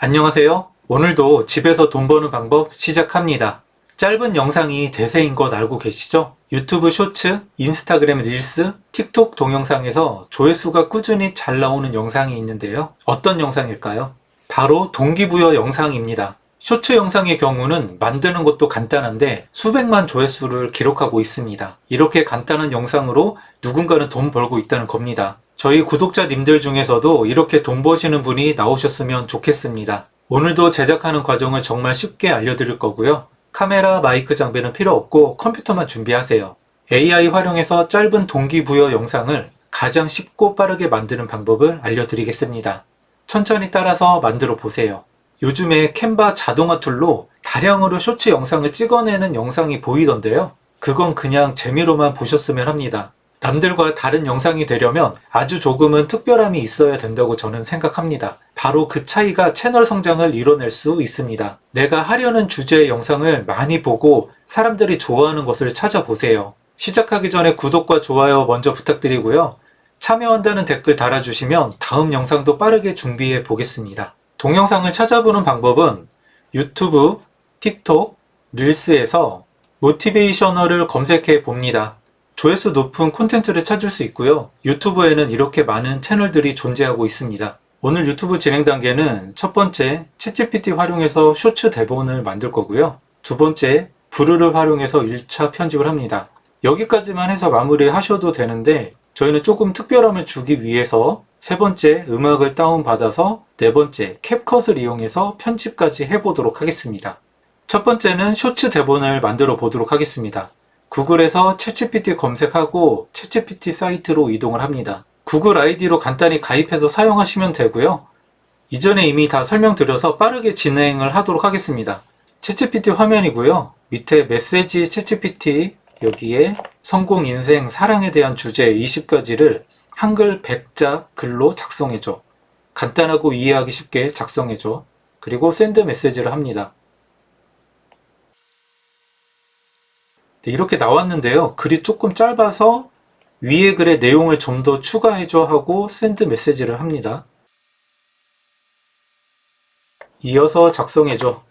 안녕하세요. 오늘도 집에서 돈 버는 방법 시작합니다. 짧은 영상이 대세인 것 알고 계시죠? 유튜브 쇼츠, 인스타그램 릴스, 틱톡 동영상에서 조회수가 꾸준히 잘 나오는 영상이 있는데요. 어떤 영상일까요? 바로 동기부여 영상입니다. 쇼츠 영상의 경우는 만드는 것도 간단한데 수백만 조회수를 기록하고 있습니다. 이렇게 간단한 영상으로 누군가는 돈 벌고 있다는 겁니다. 저희 구독자님들 중에서도 이렇게 돈 버시는 분이 나오셨으면 좋겠습니다. 오늘도 제작하는 과정을 정말 쉽게 알려드릴 거고요. 카메라, 마이크 장비는 필요 없고 컴퓨터만 준비하세요. AI 활용해서 짧은 동기부여 영상을 가장 쉽고 빠르게 만드는 방법을 알려드리겠습니다. 천천히 따라서 만들어 보세요. 요즘에 캔바 자동화 툴로 다량으로 쇼츠 영상을 찍어내는 영상이 보이던데요. 그건 그냥 재미로만 보셨으면 합니다. 남들과 다른 영상이 되려면 아주 조금은 특별함이 있어야 된다고 저는 생각합니다. 바로 그 차이가 채널 성장을 이뤄낼 수 있습니다. 내가 하려는 주제의 영상을 많이 보고 사람들이 좋아하는 것을 찾아보세요. 시작하기 전에 구독과 좋아요 먼저 부탁드리고요. 참여한다는 댓글 달아주시면 다음 영상도 빠르게 준비해 보겠습니다. 동영상을 찾아보는 방법은 유튜브, 틱톡, 릴스에서 모티베이셔널을 검색해 봅니다. 조회수 높은 콘텐츠를 찾을 수 있고요. 유튜브에는 이렇게 많은 채널들이 존재하고 있습니다. 오늘 유튜브 진행 단계는 첫 번째, 챗GPT 활용해서 쇼츠 대본을 만들 거고요. 두 번째, 브루를 활용해서 1차 편집을 합니다. 여기까지만 해서 마무리 하셔도 되는데 저희는 조금 특별함을 주기 위해서 세 번째, 음악을 다운받아서 네 번째, 캡컷을 이용해서 편집까지 해보도록 하겠습니다. 첫 번째는 쇼츠 대본을 만들어 보도록 하겠습니다. 구글에서 챗GPT 검색하고 챗GPT 사이트로 이동을 합니다. 구글 아이디로 간단히 가입해서 사용하시면 되고요. 이전에 이미 다 설명드려서 빠르게 진행을 하도록 하겠습니다. 챗GPT 화면이고요. 밑에 메시지 챗GPT 여기에 성공, 인생, 사랑에 대한 주제 20가지를 한글 100자 글로 작성해줘. 간단하고 이해하기 쉽게 작성해줘. 그리고 샌드 메시지를 합니다. 네, 이렇게 나왔는데요. 글이 조금 짧아서 위에 글의 내용을 좀 더 추가해줘 하고 샌드 메시지를 합니다. 이어서 작성해줘.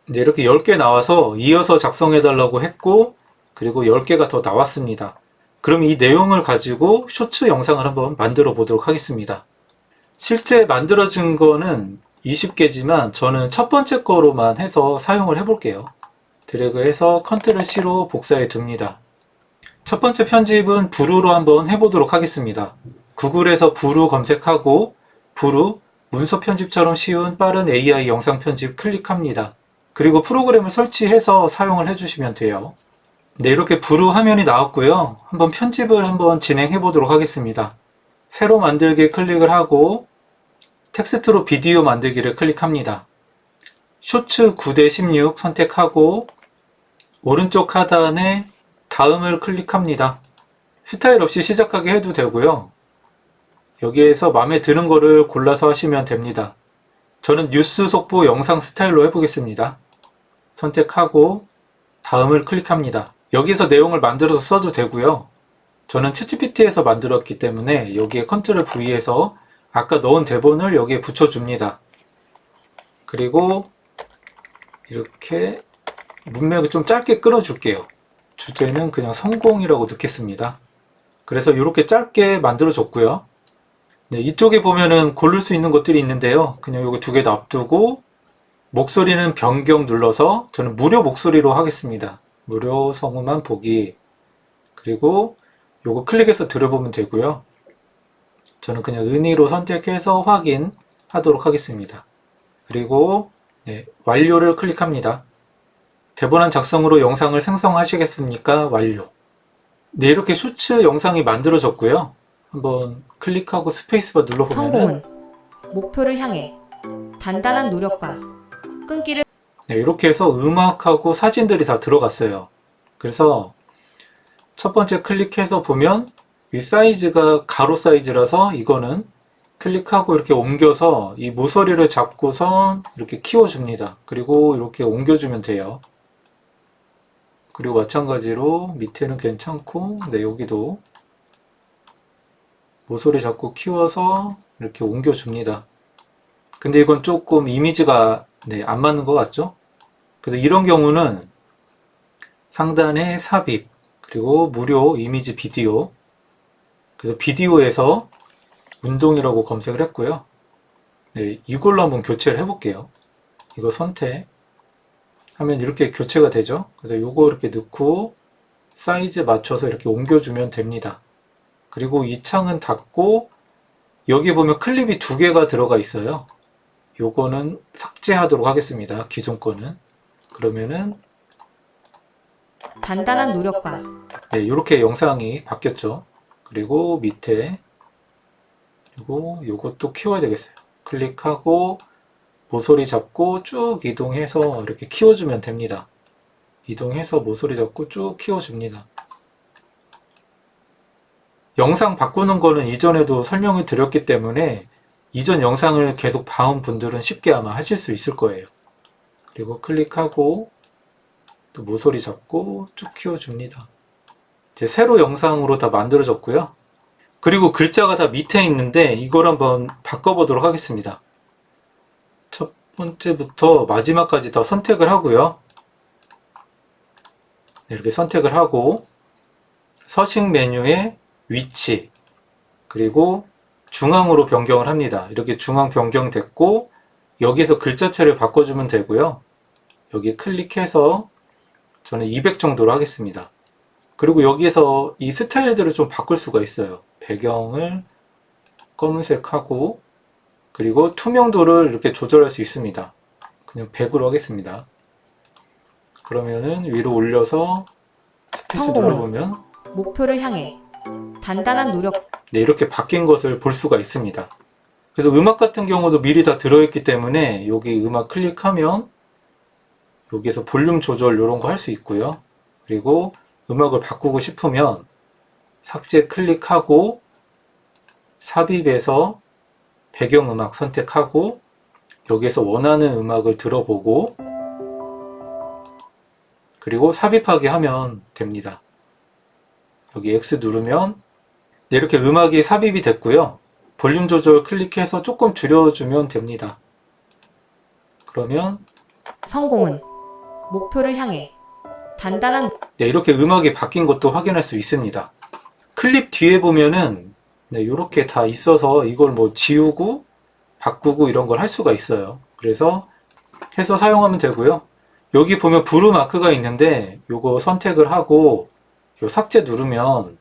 네, 이렇게 10개 나와서 이어서 작성해달라고 했고 그리고 10개가 더 나왔습니다. 그럼 이 내용을 가지고 쇼츠 영상을 한번 만들어 보도록 하겠습니다. 실제 만들어진 거는 20개지만 저는 첫 번째 거로만 해서 사용을 해볼게요. 드래그해서 컨트롤 C로 복사해 둡니다. 첫 번째 편집은 브루로 한번 해보도록 하겠습니다. 구글에서 브루 검색하고 브루, 문서 편집처럼 쉬운 빠른 AI 영상 편집 클릭합니다. 그리고 프로그램을 설치해서 사용을 해주시면 돼요. 네, 이렇게 브루 화면이 나왔고요. 한번 편집을 한번 진행해 보도록 하겠습니다. 새로 만들기 클릭을 하고 텍스트로 비디오 만들기를 클릭합니다. 쇼츠 9:16 선택하고 오른쪽 하단에 다음을 클릭합니다. 스타일 없이 시작하게 해도 되고요. 여기에서 마음에 드는 거를 골라서 하시면 됩니다. 저는 뉴스 속보 영상 스타일로 해보겠습니다. 선택하고 다음을 클릭합니다. 여기서 내용을 만들어서 써도 되고요. 저는 챗GPT에서 만들었기 때문에 여기에 컨트롤 V에서 아까 넣은 대본을 여기에 붙여줍니다. 그리고 이렇게 문맥을 좀 짧게 끊어줄게요. 주제는 그냥 성공이라고 넣겠습니다. 그래서 이렇게 짧게 만들어줬고요. 네, 이쪽에 보면은 고를 수 있는 것들이 있는데요. 그냥 요거 두 개 놔두고 목소리는 변경 눌러서 저는 무료 목소리로 하겠습니다. 무료 성우만 보기. 그리고 요거 클릭해서 들어보면 되고요. 저는 그냥 은희로 선택해서 확인하도록 하겠습니다. 그리고 네, 완료를 클릭합니다. 대본안 작성으로 영상을 생성하시겠습니까? 완료. 네, 이렇게 쇼츠 영상이 만들어졌고요. 한번 클릭하고 스페이스바 눌러보면 성공은 목표를 향해 단단한 노력과 끈기를 네, 이렇게 해서 음악하고 사진들이 다 들어갔어요. 그래서 첫 번째 클릭해서 보면 이 사이즈가 가로 사이즈라서 이거는 클릭하고 이렇게 옮겨서 이 모서리를 잡고선 이렇게 키워줍니다. 그리고 이렇게 옮겨주면 돼요. 그리고 마찬가지로 밑에는 괜찮고 네, 여기도 모서리 잡고 키워서 이렇게 옮겨줍니다. 근데 이건 조금 이미지가 안 맞는 것 같죠? 그래서 이런 경우는 상단에 삽입, 그리고 무료 이미지 비디오. 그래서 비디오에서 운동이라고 검색을 했고요. 이걸로 한번 교체를 해볼게요. 이거 선택 하면 이렇게 교체가 되죠. 그래서 요거 이렇게 넣고 사이즈 맞춰서 이렇게 옮겨주면 됩니다. 그리고 이 창은 닫고 여기 보면 클립이 2개가 들어가 있어요. 요거는 삭제하도록 하겠습니다. 기존 거는. 그러면은 단단한 노력과 이렇게 영상이 바뀌었죠. 그리고 밑에 그리고 요것도 키워야 되겠어요. 클릭하고 모서리 잡고 쭉 이동해서 이렇게 키워주면 됩니다. 이동해서 모서리 잡고 쭉 키워줍니다. 영상 바꾸는 거는 이전에도 설명을 드렸기 때문에 이전 영상을 계속 봐온 분들은 쉽게 아마 하실 수 있을 거예요. 그리고 클릭하고 또 모서리 잡고 쭉 키워줍니다. 이제 새로 영상으로 다 만들어졌고요. 그리고 글자가 다 밑에 있는데 이걸 한번 바꿔보도록 하겠습니다. 첫 번째부터 마지막까지 다 선택을 하고요. 이렇게 선택을 하고 서식 메뉴에 위치 그리고 중앙으로 변경을 합니다. 이렇게 중앙 변경됐고 여기에서 글자체를 바꿔주면 되고요. 여기 클릭해서 저는 200 정도로 하겠습니다. 그리고 여기에서 이 스타일들을 좀 바꿀 수가 있어요. 배경을 검은색하고 그리고 투명도를 이렇게 조절할 수 있습니다. 그냥 100으로 하겠습니다. 그러면은 위로 올려서 스페이스 성공은 눌러보면 목표를 향해 단단한 노력 이렇게 바뀐 것을 볼 수가 있습니다. 그래서 음악 같은 경우도 미리 다 들어있기 때문에 여기 음악 클릭하면 여기에서 볼륨 조절 이런 거 할 수 있고요. 그리고 음악을 바꾸고 싶으면 삭제 클릭하고 삽입에서 배경음악 선택하고 여기에서 원하는 음악을 들어보고 그리고 삽입하기 하면 됩니다. 여기 X 누르면 이렇게 음악이 삽입이 됐고요. 볼륨 조절 클릭해서 조금 줄여주면 됩니다. 그러면 성공은 목표를 향해 단단한 이렇게 음악이 바뀐 것도 확인할 수 있습니다. 클립 뒤에 보면은 이렇게 다 있어서 이걸 뭐 지우고 바꾸고 이런 걸 할 수가 있어요. 그래서 해서 사용하면 되고요. 여기 보면 브루 마크가 있는데 요거 선택을 하고 요 삭제 누르면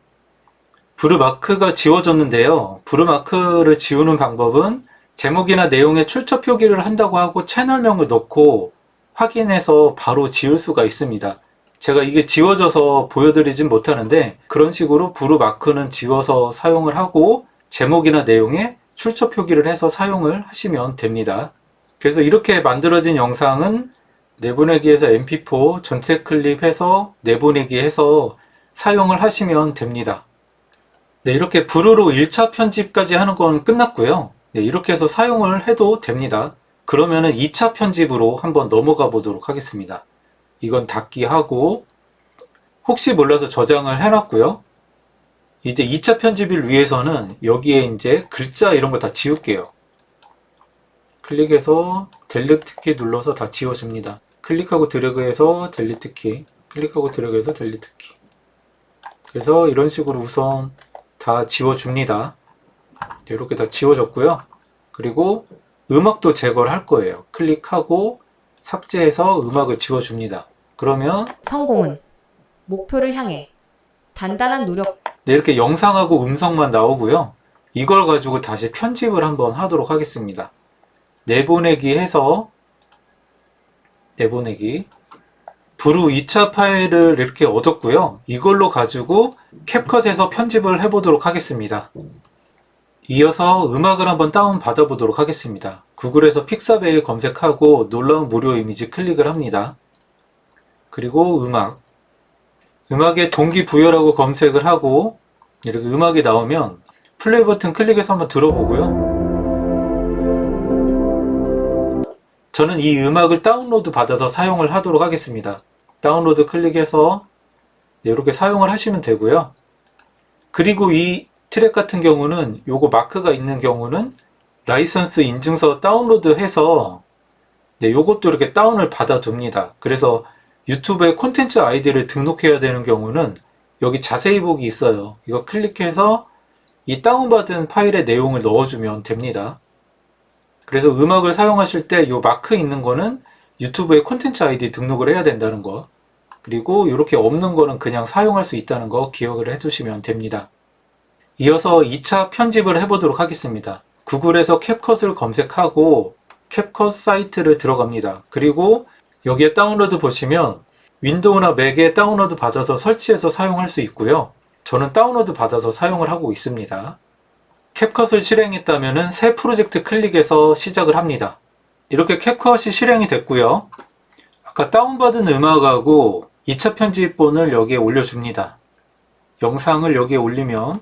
브루 마크가 지워졌는데요. 브루 마크를 지우는 방법은 제목이나 내용에 출처 표기를 한다고 하고 채널명을 넣고 확인해서 바로 지울 수가 있습니다. 제가 이게 지워져서 보여드리진 못하는데 그런 식으로 브루 마크는 지워서 사용을 하고 제목이나 내용에 출처 표기를 해서 사용을 하시면 됩니다. 그래서 이렇게 만들어진 영상은 내보내기에서 mp4 전체 클립해서 내보내기 해서 사용을 하시면 됩니다. 이렇게 브루로 1차 편집까지 하는 건 끝났고요. 이렇게 해서 사용을 해도 됩니다. 그러면은 2차 편집으로 한번 넘어가 보도록 하겠습니다. 이건 닫기 하고 혹시 몰라서 저장을 해놨고요. 이제 2차 편집을 위해서는 여기에 이제 글자 이런 걸 다 지울게요. 클릭해서 델리트 키 눌러서 다 지워줍니다. 클릭하고 드래그해서 델리트 키, 클릭하고 드래그해서 델리트 키. 그래서 이런 식으로 우선 다 지워줍니다. 이렇게 다 지워졌고요. 그리고 음악도 제거를 할 거예요. 클릭하고 삭제해서 음악을 지워줍니다. 그러면 성공은 목표를 향해 단단한 노력 이렇게 영상하고 음성만 나오고요. 이걸 가지고 다시 편집을 한번 하도록 하겠습니다. 내보내기 해서 내보내기 브루 2차 파일을 이렇게 얻었고요. 이걸로 가지고 캡컷에서 편집을 해보도록 하겠습니다. 이어서 음악을 한번 다운 받아보도록 하겠습니다. 구글에서 픽사베이 검색하고 놀라운 무료 이미지 클릭을 합니다. 그리고 음악에 동기부여라고 검색을 하고 이렇게 음악이 나오면 플레이 버튼 클릭해서 한번 들어보고요. 저는 이 음악을 다운로드 받아서 사용을 하도록 하겠습니다. 다운로드 클릭해서 이렇게 사용을 하시면 되고요. 그리고 이 트랙 같은 경우는 요거 마크가 있는 경우는 라이선스 인증서 다운로드해서 네, 요것도 이렇게 다운을 받아둡니다. 그래서 유튜브에 콘텐츠 아이디를 등록해야 되는 경우는 여기 자세히 보기 있어요. 이거 클릭해서 이 다운받은 파일의 내용을 넣어주면 됩니다. 그래서 음악을 사용하실 때 이 마크 있는 거는 유튜브에 콘텐츠 아이디 등록을 해야 된다는 거, 그리고 이렇게 없는 거는 그냥 사용할 수 있다는 거 기억을 해두시면 됩니다. 이어서 2차 편집을 해보도록 하겠습니다. 구글에서 캡컷을 검색하고 캡컷 사이트를 들어갑니다. 그리고 여기에 다운로드 보시면 윈도우나 맥에 다운로드 받아서 설치해서 사용할 수 있고요. 저는 다운로드 받아서 사용을 하고 있습니다. 캡컷을 실행했다면 새 프로젝트 클릭해서 시작을 합니다. 이렇게 캡컷이 실행이 됐고요. 아까 다운받은 음악하고 2차 편집본을 여기에 올려줍니다. 영상을 여기에 올리면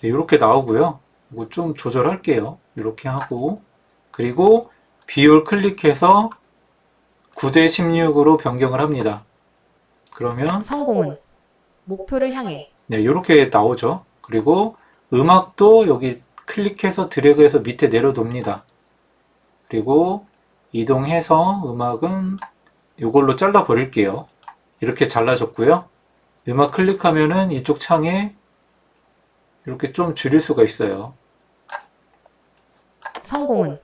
이렇게 나오고요. 이거 좀 조절할게요. 이렇게 하고, 그리고 비율 클릭해서 9:16으로 변경을 합니다. 그러면 성공은 목표를 향해 네, 이렇게 나오죠. 그리고 음악도 여기 클릭해서 드래그해서 밑에 내려둡니다. 그리고 이동해서 음악은 이걸로 잘라 버릴게요. 이렇게 잘라졌고요. 음악 클릭하면은 이쪽 창에 이렇게 좀 줄일 수가 있어요. 성공은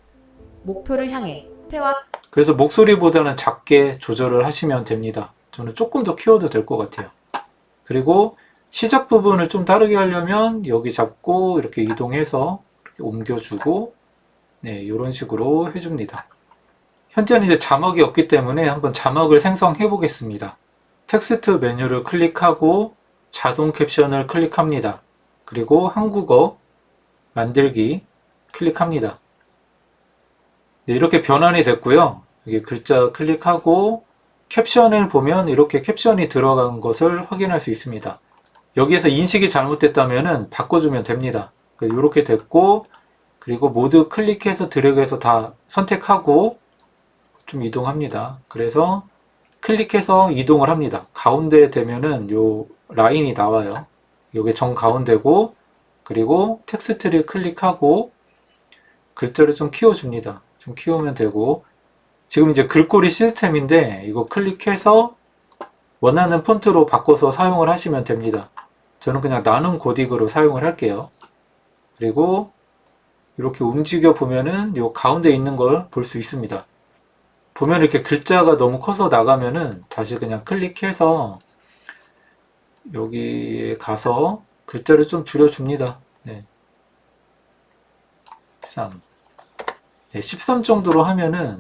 목표를 향해 폐와 그래서 목소리보다는 작게 조절을 하시면 됩니다. 저는 조금 더 키워도 될 것 같아요. 그리고 시작 부분을 좀 다르게 하려면 여기 잡고 이렇게 이동해서 이렇게 옮겨주고, 네, 이런 식으로 해줍니다. 현재는 이제 자막이 없기 때문에 한번 자막을 생성해 보겠습니다. 텍스트 메뉴를 클릭하고 자동 캡션을 클릭합니다. 그리고 한국어 만들기 클릭합니다. 네, 이렇게 변환이 됐고요. 여기 글자 클릭하고 캡션을 보면 이렇게 캡션이 들어간 것을 확인할 수 있습니다. 여기에서 인식이 잘못됐다면 바꿔주면 됩니다. 이렇게 됐고, 그리고 모두 클릭해서 드래그해서 다 선택하고 좀 이동합니다. 그래서 클릭해서 이동을 합니다. 가운데 되면은 요 라인이 나와요. 요게 정 가운데고, 그리고 텍스트를 클릭하고 글자를 좀 키워줍니다. 좀 키우면 되고, 지금 이제 글꼴이 시스템인데 이거 클릭해서 원하는 폰트로 바꿔서 사용을 하시면 됩니다. 저는 그냥 나눔 고딕으로 사용을 할게요. 그리고 이렇게 움직여 보면은 요 가운데 있는 걸 볼 수 있습니다. 보면 이렇게 글자가 너무 커서 나가면은 다시 그냥 클릭해서 여기에 가서 글자를 좀 줄여줍니다. 네. 13. 네, 13 정도로 하면은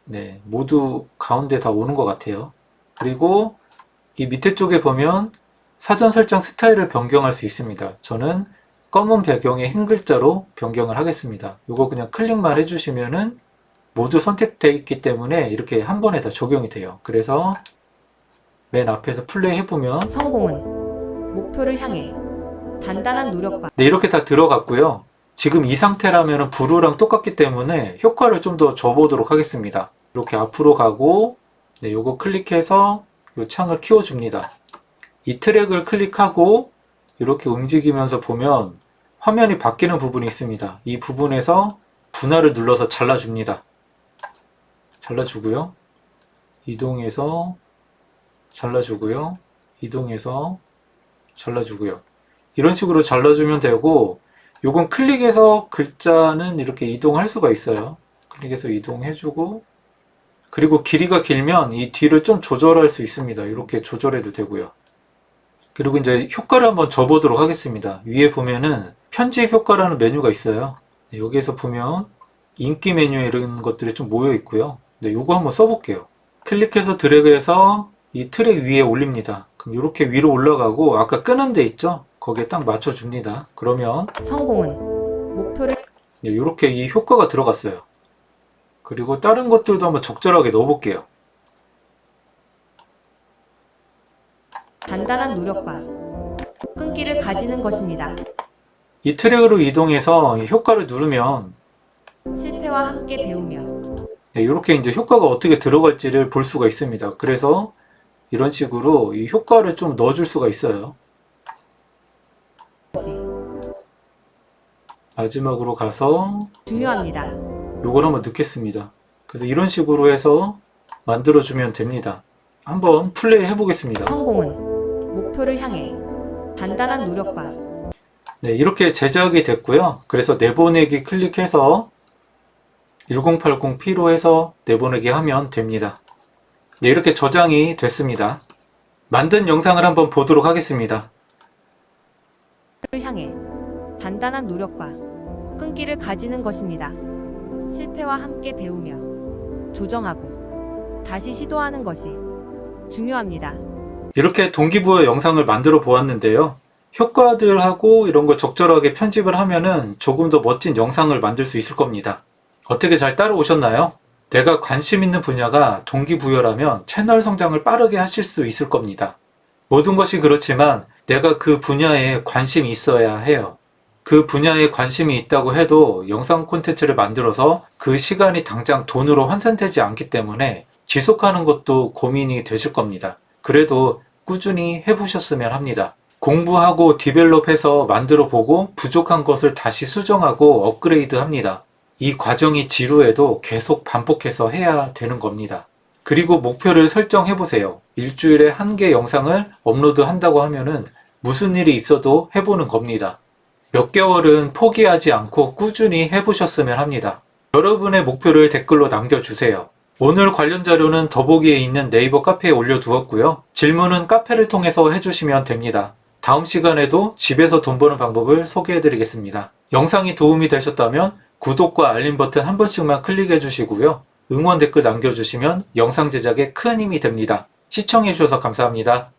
네, 모두 가운데 다 오는 것 같아요. 그리고 이 밑에 쪽에 보면 사전 설정 스타일을 변경할 수 있습니다. 저는 검은 배경에 흰 글자로 변경을 하겠습니다. 이거 그냥 클릭만 해주시면은 모두 선택되어 있기 때문에 이렇게 한 번에 다 적용이 돼요. 그래서 맨 앞에서 플레이 해보면 성공은 목표를 향해 단단한 노력과 네, 이렇게 다 들어갔고요. 지금 이 상태라면 브루랑 똑같기 때문에 효과를 좀 더 줘보도록 하겠습니다. 이렇게 앞으로 가고, 네, 요거 클릭해서 이 창을 키워줍니다. 이 트랙을 클릭하고 이렇게 움직이면서 보면 화면이 바뀌는 부분이 있습니다. 이 부분에서 분할을 눌러서 잘라줍니다. 잘라주고요. 이동해서 잘라주고요. 이동해서 잘라주고요. 이런 식으로 잘라주면 되고, 요건 클릭해서 글자는 이렇게 이동할 수가 있어요. 클릭해서 이동해주고, 그리고 길이가 길면 이 뒤를 좀 조절할 수 있습니다. 이렇게 조절해도 되고요. 그리고 이제 효과를 한번 줘보도록 하겠습니다. 위에 보면은 편집 효과라는 메뉴가 있어요. 여기에서 보면 인기 메뉴에 이런 것들이 좀 모여 있고요. 네, 요거 한번 써볼게요. 클릭해서 드래그해서 이 트랙 위에 올립니다. 그럼 이렇게 위로 올라가고 아까 끄는 데 있죠? 거기에 딱 맞춰줍니다. 그러면 성공은 목표를 네, 이렇게 이 효과가 들어갔어요. 그리고 다른 것들도 한번 적절하게 넣어볼게요. 단단한 노력과 끈기를 가지는 것입니다. 이 트랙으로 이동해서 이 효과를 누르면 실패와 함께 배우며 네, 이렇게 이제 효과가 어떻게 들어갈지를 볼 수가 있습니다. 그래서 이런 식으로 이 효과를 좀 넣어줄 수가 있어요. 마지막으로 가서 중요합니다. 요걸 한번 넣겠습니다. 그래서 이런 식으로 해서 만들어주면 됩니다. 한번 플레이 해보겠습니다. 성공은 목표를 향해 단단한 노력과 네, 이렇게 제작이 됐고요. 그래서 내보내기 클릭해서 1080p로 해서 내보내기 하면 됩니다. 네, 이렇게 저장이 됐습니다. 만든 영상을 한번 보도록 하겠습니다. 를 향해 단단한 노력과 끈기를 가지는 것입니다. 실패와 함께 배우며 조정하고 다시 시도하는 것이 중요합니다. 이렇게 동기부여 영상을 만들어 보았는데요. 효과들하고 이런 걸 적절하게 편집을 하면은 조금 더 멋진 영상을 만들 수 있을 겁니다. 어떻게 잘 따라오셨나요? 내가 관심 있는 분야가 동기부여라면 채널 성장을 빠르게 하실 수 있을 겁니다. 모든 것이 그렇지만 내가 그 분야에 관심이 있어야 해요. 그 분야에 관심이 있다고 해도 영상 콘텐츠를 만들어서 그 시간이 당장 돈으로 환산되지 않기 때문에 지속하는 것도 고민이 되실 겁니다. 그래도 꾸준히 해보셨으면 합니다. 공부하고 디벨롭해서 만들어 보고 부족한 것을 다시 수정하고 업그레이드 합니다. 이 과정이 지루해도 계속 반복해서 해야 되는 겁니다. 그리고 목표를 설정해 보세요. 일주일에 1개 영상을 업로드 한다고 하면은 무슨 일이 있어도 해보는 겁니다. 몇 개월은 포기하지 않고 꾸준히 해보셨으면 합니다. 여러분의 목표를 댓글로 남겨주세요. 오늘 관련 자료는 더보기에 있는 네이버 카페에 올려두었고요. 질문은 카페를 통해서 해주시면 됩니다. 다음 시간에도 집에서 돈 버는 방법을 소개해드리겠습니다. 영상이 도움이 되셨다면 구독과 알림 버튼 한 번씩만 클릭해 주시고요. 응원 댓글 남겨주시면 영상 제작에 큰 힘이 됩니다. 시청해주셔서 감사합니다.